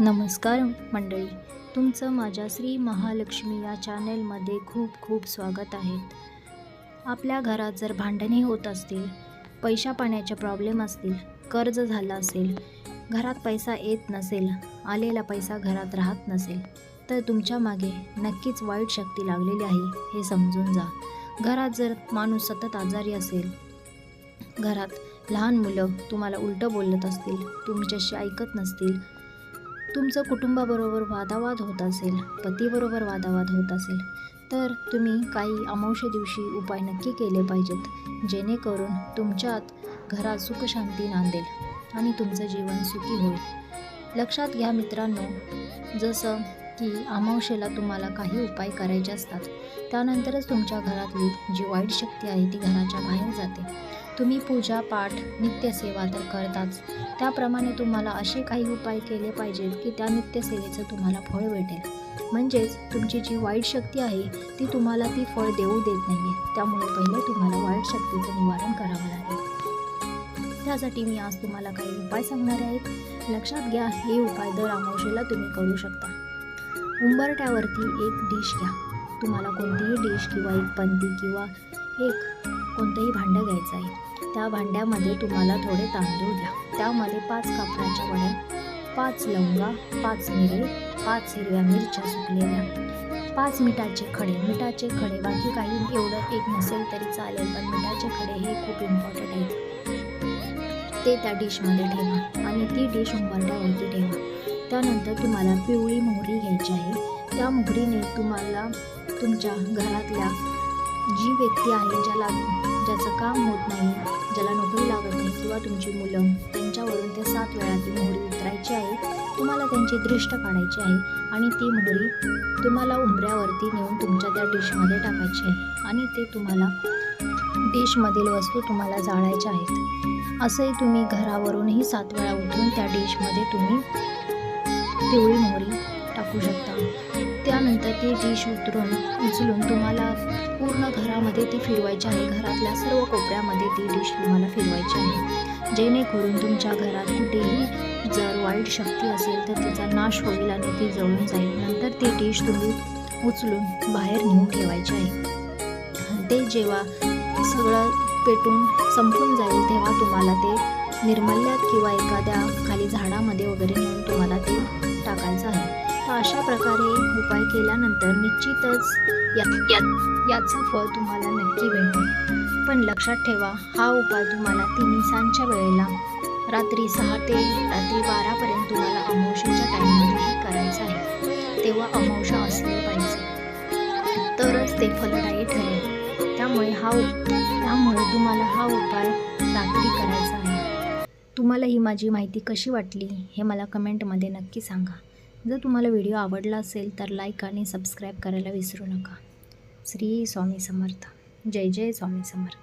नमस्कार मंडळी, तुमचं माझ्या श्री महालक्ष्मी या चॅनेलमध्ये खूप खूप स्वागत आहे. आपल्या घरात जर भांडणे होत असतील, पैसा पाण्याचे प्रॉब्लेम असतील, कर्ज झालं असेल, घरात पैसा येत नसेल, आलेला पैसा घरात राहत नसेल, तर तुमच्या मागे नक्कीच वाईट शक्ती लागलेली आहे हे समजून जा. घरात जर माणूस सतत आजारी असेल, घरात लहान मुलं तुम्हाला उलटं बोलत असतील, तुमच्याशी ऐकत नसतील, तुमचं कुटुंबाबरोबर वादावाद होत असेल, पतीबरोबर वादावाद होत असेल, तर तुम्ही काही अमावस्ये दिवशी उपाय नक्की केले पाहिजेत, जेणेकरून तुमच्यात घरात सुखशांती नांदेल आणि तुमचं जीवन सुखी होईल. लक्षात घ्या मित्रांनो, जसं की अमावस्येला तुम्हाला काही उपाय करायचे असतात, त्यानंतरच तुमच्या घरातली जी वाईट शक्ती आहे ती घराच्या बाहेर जाते. तुम्ही पूजा पाठ नित्यसेवा तर करताच, त्याप्रमाणे तुम्हाला असे काही उपाय केले पाहिजेत की त्या नित्यसेवेचं तुम्हाला फळ भेटेल. म्हणजेच तुमची जी वाईट शक्ती आहे ती तुम्हाला ती फळ देऊ देत नाही आहे. त्यामुळे पहिले तुम्हाला वाईट शक्तीचं निवारण करावं लागेल. त्यासाठी मी आज तुम्हाला काही उपाय सांगणार आहेत. लक्षात घ्या, हे उपाय दर अमावस्येला तुम्ही करू शकता. उंबरठ्यावरती एक डिश घ्या. तुम्हाला कोणतीही डिश किंवा एक पंती किंवा एक कोणतंही भांडं घ्यायचं आहे. त्या भांड्यामध्ये तुम्हाला थोडे तांदूळ घ्या. त्यामध्ये 5 कापराच्या वड्या, 5 लवंगा, 5 मिरे, 5 हिरव्या मिरच्या सुकलेल्या, 5 मिठाचे खडे, बाकी काही एवढं एक नसेल तरी चालेल, पण मिठाचे खडे हे खूप इम्पॉर्टंट आहेत. ते त्या डिशमध्ये ठेवा आणि ती डिश उंबरठ्यावरती ठेवा. त्यानंतर तुम्हाला पिवळी मोहरी घ्यायची आहे. त्या मोहरीने तुम्हाला तुमच्या घरातल्या जी व्यक्ती आहे ज्याचं काम होत नाही, ज्याला नोकरी लागत नाही किंवा तुमची मुलं, त्यांच्यावरून ते 7 वेळा ती मोहरी उतरायची आहे. तुम्हाला त्यांची दृष्ट काढायची आहे आणि ती मोहरी तुम्हाला उंबऱ्यावरती नेऊन तुमच्या त्या डिशमध्ये टाकायची आहे आणि ते तुम्हाला डिशमधील वस्तू तुम्हाला जाळायच्या आहेत. असंही तुम्ही घरावरूनही 7 वेळा उठून त्या डिशमध्ये तुम्ही पिवळी मोहरी टाकू शकता. त्यानंतर ती डिश उचलून तुम्हाला पूर्ण घरामध्ये ती फिरवायची आहे. घरातल्या सर्व कोपऱ्यामध्ये ती डिश तुम्हाला फिरवायची आहे, जेणेकरून तुमच्या घरात कुठेही जर वाईट शक्ती असेल तर तिचा नाश होईल आणि ती जळून जाईल. नंतर ती डिश तुम्ही उचलून बाहेर नेऊन ठेवायची आहे. ते जेव्हा सगळं पेटून संपून जाईल तेव्हा तुम्हाला ते निर्मल्यात किंवा एखाद्या खाली झाडामध्ये वगैरे नेऊन तुम्हाला ते टाकायचं आहे. तर अशा प्रकारे उपाय केल्यानंतर निश्चितच याचं फळ तुम्हाला नक्की भेटेल. पण लक्षात ठेवा, हा उपाय तुम्हाला तिन्हीसांच्या वेळेला रात्री 6 ते रात्री 12पर्यंत तुम्हाला अमावस्येच्या टाईममध्ये करायचं आहे. तेव्हा अमावस्या असली पाहिजे, तरच ते फलदायी ठरेल. त्यामुळे तुम्हाला हा उपाय रात्री करायचा आहे. तुम्हाला ही माझी माहिती कशी वाटली हे मला कमेंटमध्ये नक्की सांगा. जर तुम्हाला व्हिडिओ आवडला असेल तर लाईक आणि सबस्क्राईब करायला विसरू नका. श्री स्वामी समर्थ. जय जय स्वामी समर्थ.